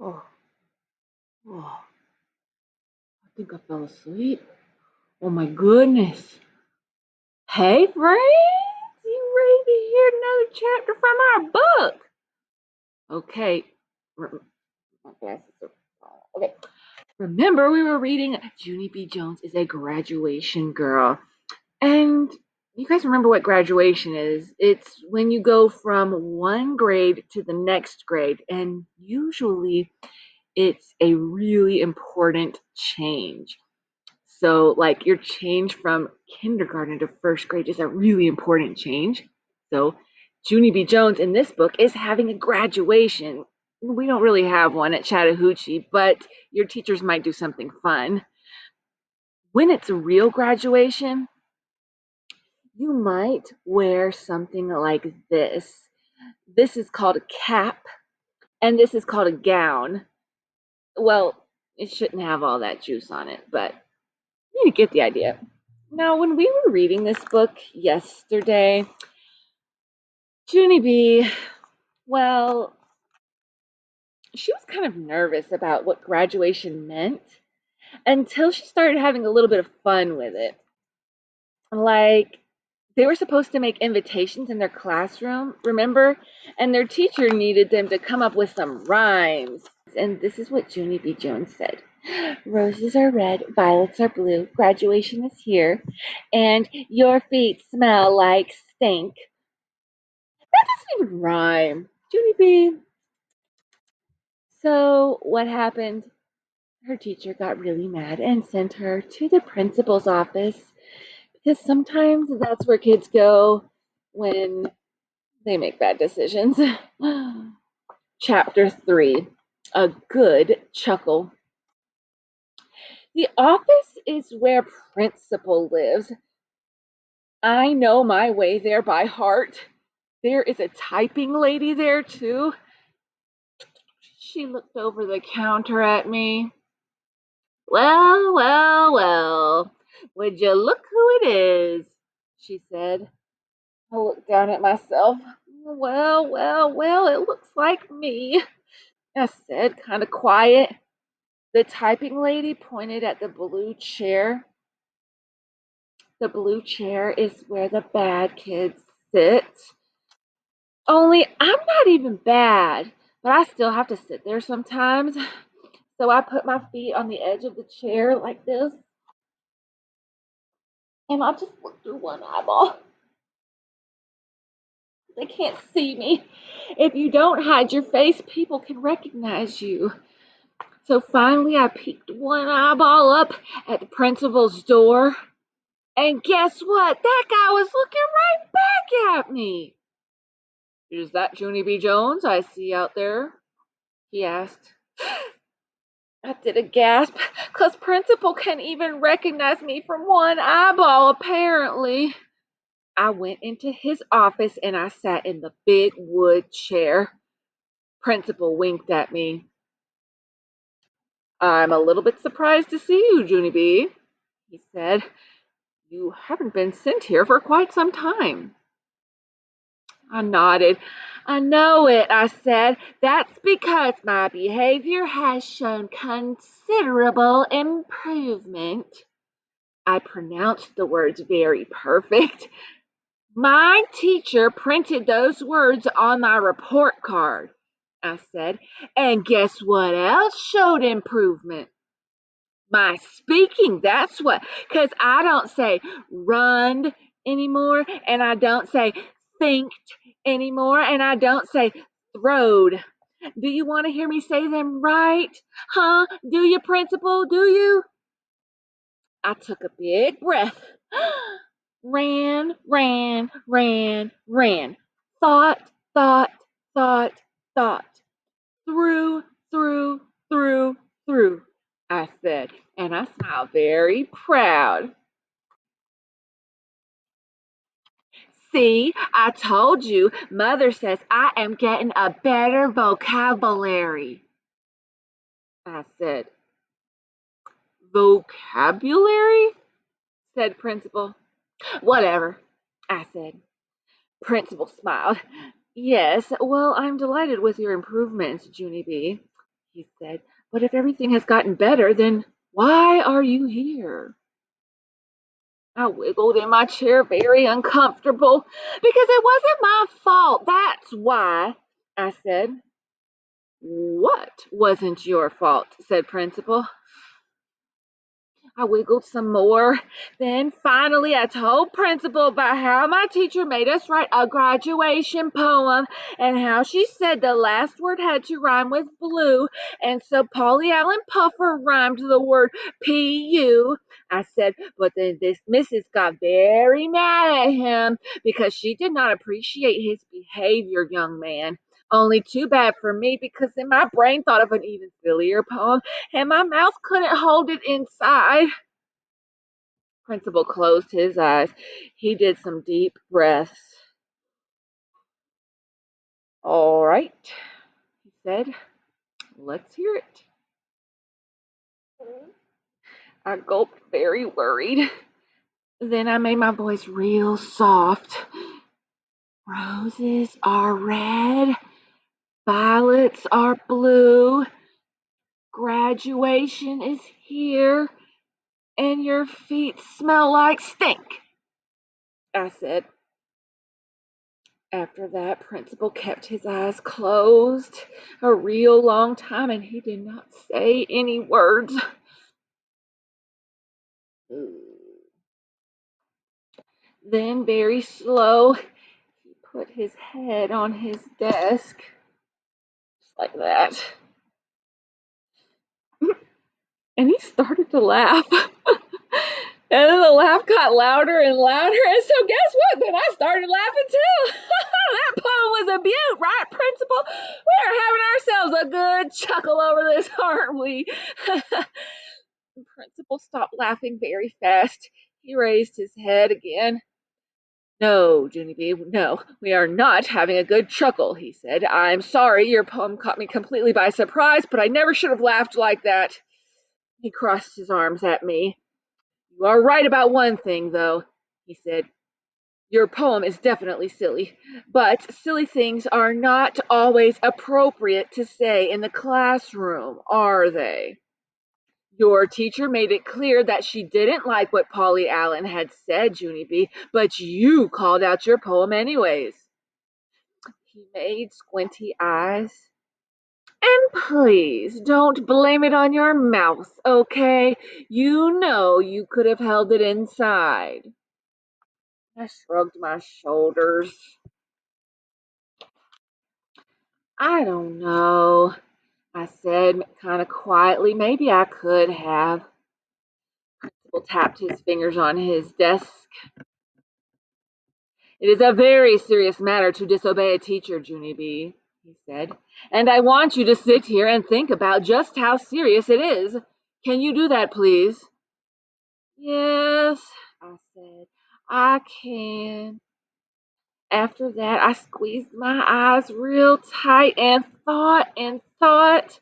Oh, oh, I think I fell asleep. Oh my goodness. Hey, friends, you ready to hear another chapter from our book? Okay. My glasses are okay. Remember, we were reading Junie B. Jones is a graduation girl. And you guys remember what graduation is? It's when you go from one grade to the next grade. And usually it's a really important change. So, like your change from kindergarten to first grade is a really important change. So, Junie B. Jones in this book is having a graduation. We don't really have one at Chattahoochee, but your teachers might do something fun. When it's a real graduation, you might wear something like this. This is called a cap, and this is called a gown. Well, it shouldn't have all that juice on it, but you get the idea. Now, when we were reading this book yesterday, Junie B, well, she was kind of nervous about what graduation meant until she started having a little bit of fun with it. Like, they were supposed to make invitations in their classroom, remember? And their teacher needed them to come up with some rhymes. And this is what Junie B. Jones said. Roses are red, violets are blue, graduation is here, and your feet smell like stink. That doesn't even rhyme. Junie B. So what happened? Her teacher got really mad and sent her to the principal's office because sometimes that's where kids go when they make bad decisions. Chapter 3, A Good Chuckle. The office is where Principal lives. I know my way there by heart. There is a typing lady there too. She looked over the counter at me. Well, well, well, would you look who it is? She said. I looked down at myself. Well, well, well, it looks like me, I said, kind of quiet. The typing lady pointed at the blue chair. The blue chair is where the bad kids sit. Only I'm not even bad, but I still have to sit there sometimes. So I put my feet on the edge of the chair like this, and I just look through one eyeball. They can't see me. If you don't hide your face, people can recognize you. So finally, I peeked one eyeball up at the principal's door. And guess what? That guy was looking right back at me. Is that Junie B. Jones I see out there? He asked. I did a gasp, because Principal can't even recognize me from one eyeball, apparently. I went into his office and I sat in the big wood chair. Principal winked at me. I'm a little bit surprised to see you, Junie B, he said. You haven't been sent here for quite some time. I nodded. I know it, I said. That's because my behavior has shown considerable improvement. I pronounced the words very perfect. My teacher printed those words on my report card, I said. And guess what else showed improvement? My speaking, that's what. Because I don't say run anymore, and I don't say thinked anymore, and I don't say throwed. Do you want to hear me say them right? Huh? Do you, Principal? Do you? I took a big breath. Ran, ran, ran, ran. Thought, thought, thought, thought. Through, through, through, through, I said, and I smiled very proud. See, I told you, Mother says I am getting a better vocabulary, I said. Vocabulary? Said Principal. Whatever, I said. Principal smiled. Yes, well, I'm delighted with your improvements, Junie B. he said. But if everything has gotten better, then why are you here? I wiggled in my chair, very uncomfortable. Because it wasn't my fault, that's why, I said. What wasn't your fault? Said Principal. I wiggled some more. Then finally I told Principal about how my teacher made us write a graduation poem and how she said the last word had to rhyme with blue, and so Polly Allen Puffer rhymed the word P-U. I said, but then this missus got very mad at him because she did not appreciate his behavior, young man. Only too bad for me because then my brain thought of an even sillier poem and my mouth couldn't hold it inside. Principal closed his eyes. He did some deep breaths. All right, he said. Let's hear it. I gulped, very worried. Then I made my voice real soft. Roses are red, violets are blue. Graduation is here, and your feet smell like stink, I said. After that, Principal kept his eyes closed a real long time, and he did not say any words. Then, very slow, he put his head on his desk, just like that. And he started to laugh. And then the laugh got louder and louder. And so, guess what? Then I started laughing too. That poem was a beaut, right, Principal? We are having ourselves a good chuckle over this, aren't we? The Principal stopped laughing very fast. He raised his head again. No, Genevieve, no, we are not having a good chuckle, he said. I'm sorry, your poem caught me completely by surprise, but I never should have laughed like that. He crossed his arms at me. You are right about one thing, though, he said. Your poem is definitely silly, but silly things are not always appropriate to say in the classroom, are they? Your teacher made it clear that she didn't like what Polly Allen had said, Junie B, but you called out your poem anyways. He made squinty eyes. And please don't blame it on your mouth, okay? You know you could have held it inside. I shrugged my shoulders. I don't know, I said kind of quietly. Maybe I could have. Principal tapped his fingers on his desk. It is a very serious matter to disobey a teacher, Junie B, he said, and I want you to sit here and think about just how serious it is. Can you do that, please? Yes, I said, I can. After that, I squeezed my eyes real tight and thought and thought.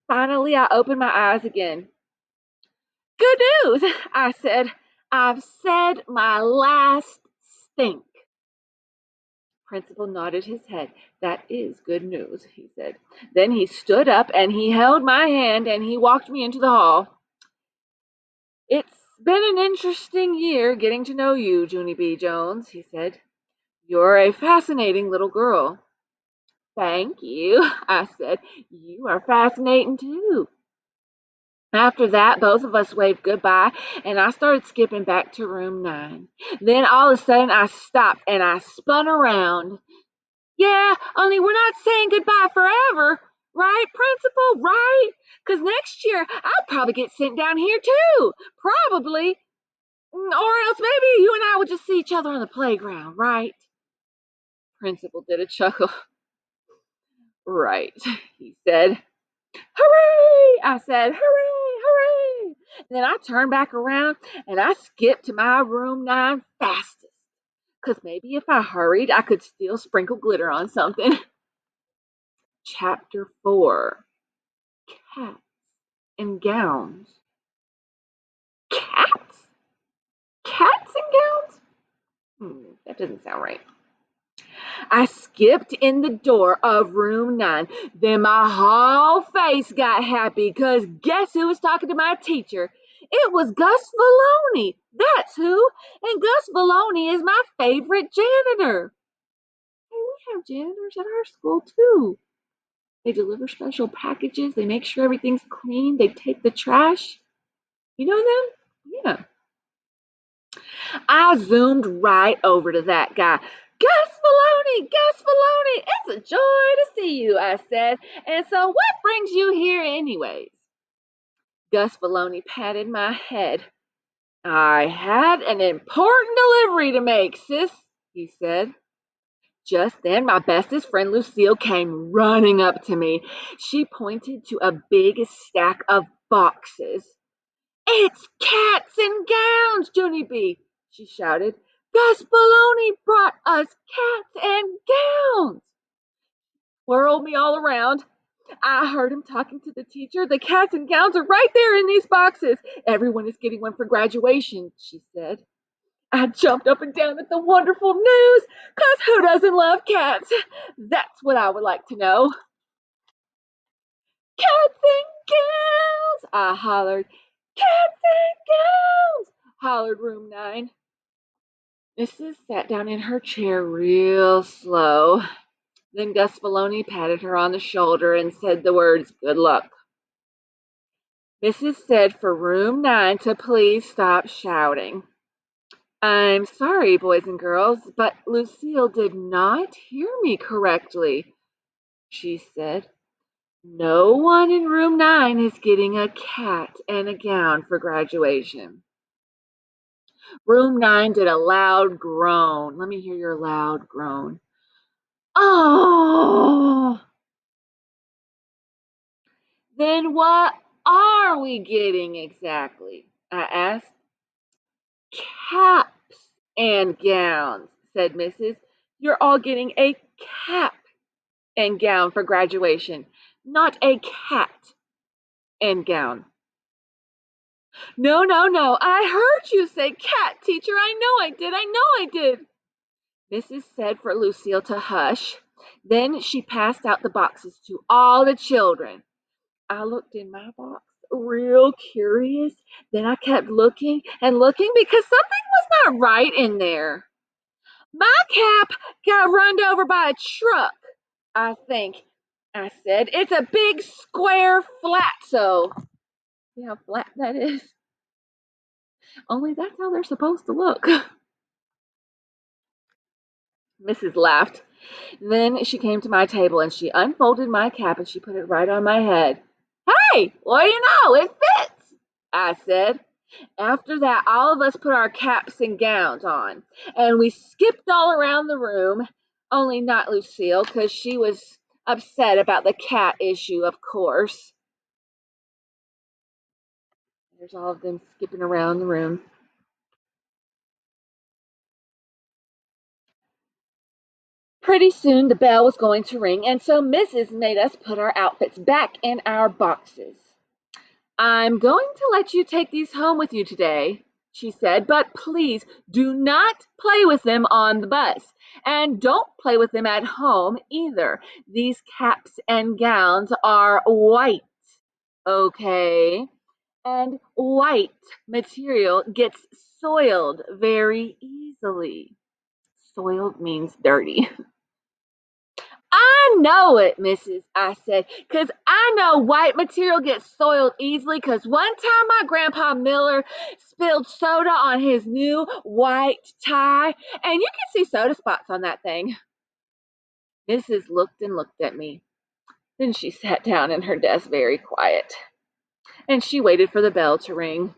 Finally, I opened my eyes again. Good news, I said. I've said my last stink. Principal nodded his head. That is good news, he said. Then he stood up and he held my hand and he walked me into the hall. It's been an interesting year getting to know you, Junie B. Jones, he said. You're a fascinating little girl. Thank you, I said. You are fascinating too. After that, both of us waved goodbye, and I started skipping back to room 9. Then all of a sudden, I stopped and I spun around. Yeah, only we're not saying goodbye forever, right, Principal? Right? Because next year, I'll probably get sent down here too. Probably. Or else maybe you and I will just see each other on the playground, right? Principal did a chuckle. Right, he said. Hooray! I said, hooray, hooray! And then I turned back around and I skipped to my room 9 fastest. Because maybe if I hurried, I could still sprinkle glitter on something. Chapter 4. Cats in Gowns. Cats? Cats in gowns? That doesn't sound right. I skipped in the door of room 9. Then my whole face got happy because guess who was talking to my teacher? It was Gus Valoni. That's who. And Gus Valoni is my favorite janitor. Hey, we have janitors at our school too. They deliver special packages. They make sure everything's clean. They take the trash. You know them? Yeah. I zoomed right over to that guy. Gus Maloney, Gus Maloney, it's a joy to see you, I said. And so what brings you here anyways? Gus Maloney patted my head. I had an important delivery to make, sis, he said. Just then, my bestest friend Lucille came running up to me. She pointed to a big stack of boxes. It's cats and gowns, Junie B, she shouted. Gus Baloney brought us cats and gowns. Whirled me all around. I heard him talking to the teacher. The cats and gowns are right there in these boxes. Everyone is getting one for graduation, she said. I jumped up and down at the wonderful news, because who doesn't love cats? That's what I would like to know. Cats and gowns, I hollered. Cats and gowns, hollered room 9. Mrs. sat down in her chair real slow. Then Gus Maloney patted her on the shoulder and said the words, "Good luck." Mrs. said for room 9 to please stop shouting. I'm sorry, boys and girls, but Lucille did not hear me correctly, she said. No one in room 9 is getting a cat and a gown for graduation. Room 9 did a loud groan. Let me hear your loud groan. Oh! Then what are we getting exactly? I asked. Caps and gowns, said Mrs. You're all getting a cap and gown for graduation, not a cat and gown. No, no, no. I heard you say cat, teacher. I know I did. I know I did. Mrs. said for Lucille to hush. Then she passed out the boxes to all the children. I looked in my box, real curious. Then I kept looking and looking because something was not right in there. My cap got run over by a truck, I think, I said. It's a big square flatso. See how flat that is? Only that's how they're supposed to look. Mrs. laughed. Then she came to my table and she unfolded my cap and she put it right on my head. Hey, what do you know? It fits, I said. After that, all of us put our caps and gowns on, and we skipped all around the room, only not Lucille, because she was upset about the cat issue, of course. There's all of them skipping around the room. Pretty soon the bell was going to ring, and so Mrs. made us put our outfits back in our boxes. I'm going to let you take these home with you today, she said, but please do not play with them on the bus. And don't play with them at home either. These caps and gowns are white, okay? And white material gets soiled very easily. Soiled means dirty. I know it, Mrs. I said, because I know white material gets soiled easily because one time my grandpa Miller spilled soda on his new white tie, and you can see soda spots on that thing. Mrs. looked and looked at me. Then she sat down in her desk very quiet, and she waited for the bell to ring.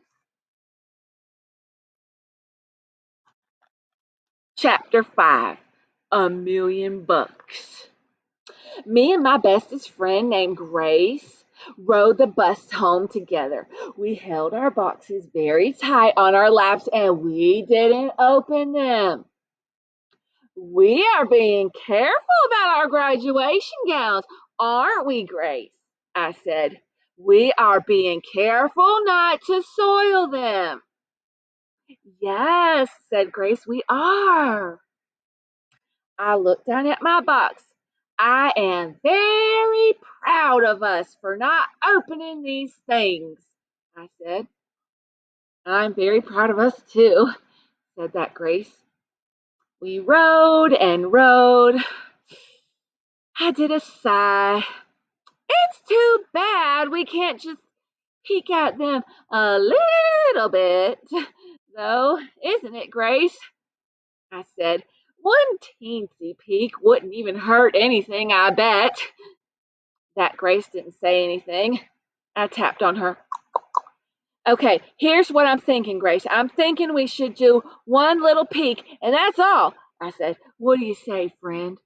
Chapter 5, $1,000,000. Me and my bestest friend named Grace rode the bus home together. We held our boxes very tight on our laps and we didn't open them. We are being careful about our graduation gowns, aren't we, Grace? I said. We are being careful not to soil them. Yes, said Grace, we are. I looked down at my box. I am very proud of us for not opening these things, I said. I'm very proud of us too, said that Grace. We rode and rode. I did a sigh. It's too bad we can't just peek at them a little bit, though, isn't it, Grace? I said. One teensy peek wouldn't even hurt anything, I bet. That Grace didn't say anything. I tapped on her. Okay, here's what I'm thinking, Grace. I'm thinking we should do one little peek, and that's all. I said. What do you say, friend?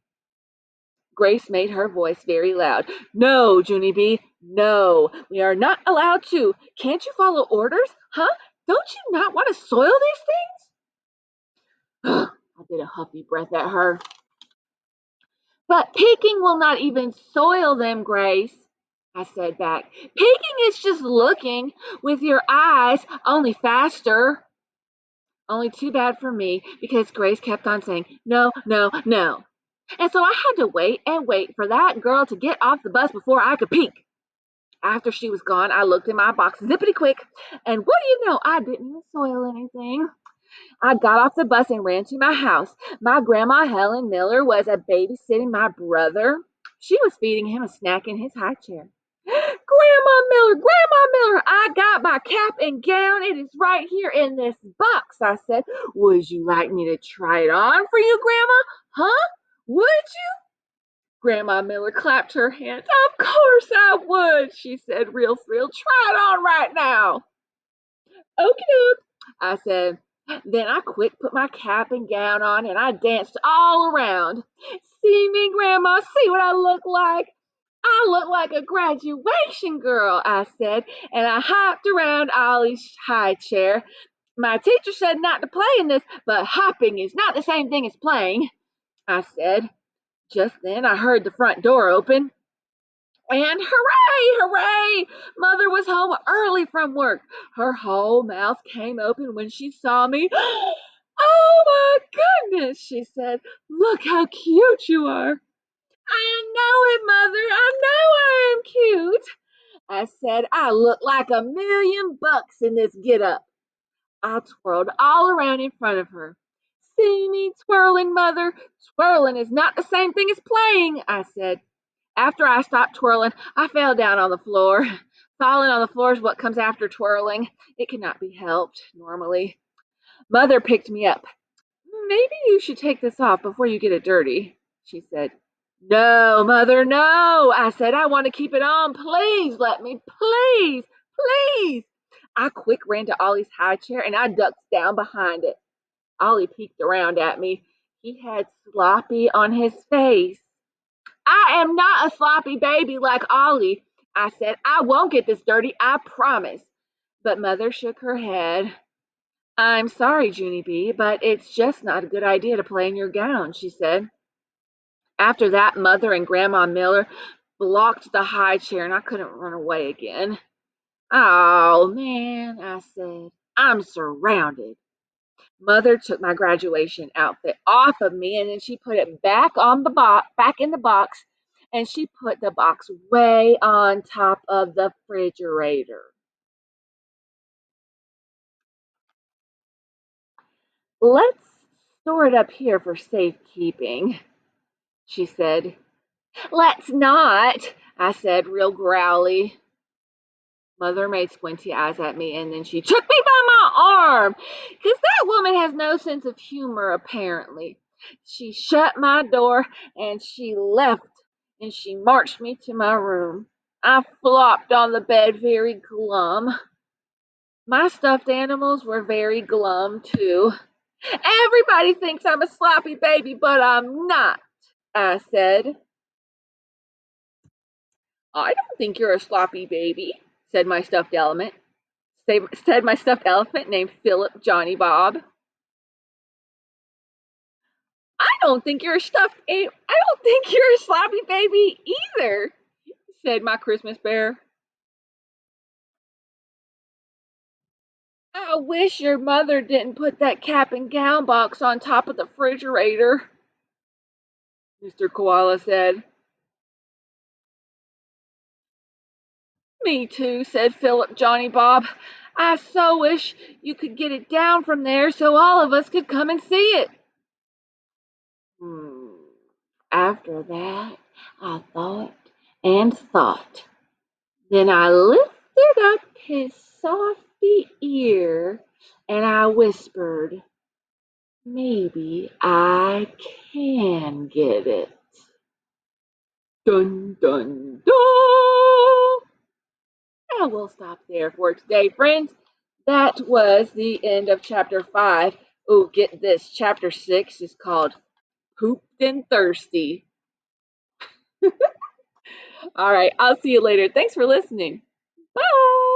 Grace made her voice very loud. No, Junie B, no. We are not allowed to. Can't you follow orders? Huh? Don't you not want to soil these things? I did a huffy breath at her. But peeking will not even soil them, Grace, I said back. Peeking is just looking with your eyes, only faster. Only too bad for me, because Grace kept on saying, no, no, no. And so I had to wait and wait for that girl to get off the bus before I could peek. After she was gone, I looked in my box zippity quick, and what do you know? I didn't even soil anything. I got off the bus and ran to my house. My grandma Helen Miller was babysitting my brother. She was feeding him a snack in his high chair. Grandma Miller, I got my cap and gown. It is right here in this box, I said. Would you like me to try it on for you, Grandma? Huh? Would you? Grandma Miller clapped her hands. Of course I would, she said, real thrilled. Try it on right now. Okie doke, I said. Then I quick put my cap and gown on and I danced all around. See me, Grandma, see what I look like. I look like a graduation girl, I said, and I hopped around Ollie's high chair. My teacher said not to play in this, but hopping is not the same thing as playing, I said. Just then I heard the front door open. And hooray, hooray! Mother was home early from work. Her whole mouth came open when she saw me. Oh my goodness, she said. Look how cute you are. I know it, Mother. I know I am cute. I said, I look like $1,000,000 in this get-up. I twirled all around in front of her. See me twirling, Mother? Twirling is not the same thing as playing, I said. After I stopped twirling, I fell down on the floor. Falling on the floor is what comes after twirling. It cannot be helped, normally. Mother picked me up. Maybe you should take this off before you get it dirty, she said. No, Mother, no. I said, I want to keep it on. Please let me. Please, please. I quick ran to Ollie's high chair and I ducked down behind it. Ollie peeked around at me. He had sloppy on his face. I am not a sloppy baby like Ollie. I said, I won't get this dirty, I promise. But Mother shook her head. I'm sorry, Junie B, but it's just not a good idea to play in your gown, she said. After that, Mother and Grandma Miller blocked the high chair and I couldn't run away again. Oh, man, I said, I'm surrounded. Mother took my graduation outfit off of me and then she put it back on the back in the box, and she put the box way on top of the refrigerator. Let's store it up here for safekeeping, she said. Let's not, I said real growly. Mother made squinty eyes at me and then she took me by my arm, because that woman has no sense of humor, apparently. She shut my door and she left and she marched me to my room. I flopped on the bed very glum. My stuffed animals were very glum too. Everybody thinks I'm a sloppy baby, but I'm not, I said. I don't think you're a sloppy baby, said my stuffed elephant. Said my stuffed elephant named Philip Johnny Bob. I don't think you're a sloppy baby either, said my Christmas bear. I wish your mother didn't put that cap and gown box on top of the refrigerator. Mr. Koala said. Me too, said Philip Johnny Bob. I so wish you could get it down from there so all of us could come and see it. After that, I thought and thought. Then I lifted up his softy ear and I whispered, maybe I can get it. Dun dun dun! And we'll stop there for today, friends. That was the end of chapter 5. Oh, get this. Chapter 6 is called Pooped and Thirsty. All right, I'll see you later. Thanks for listening. Bye.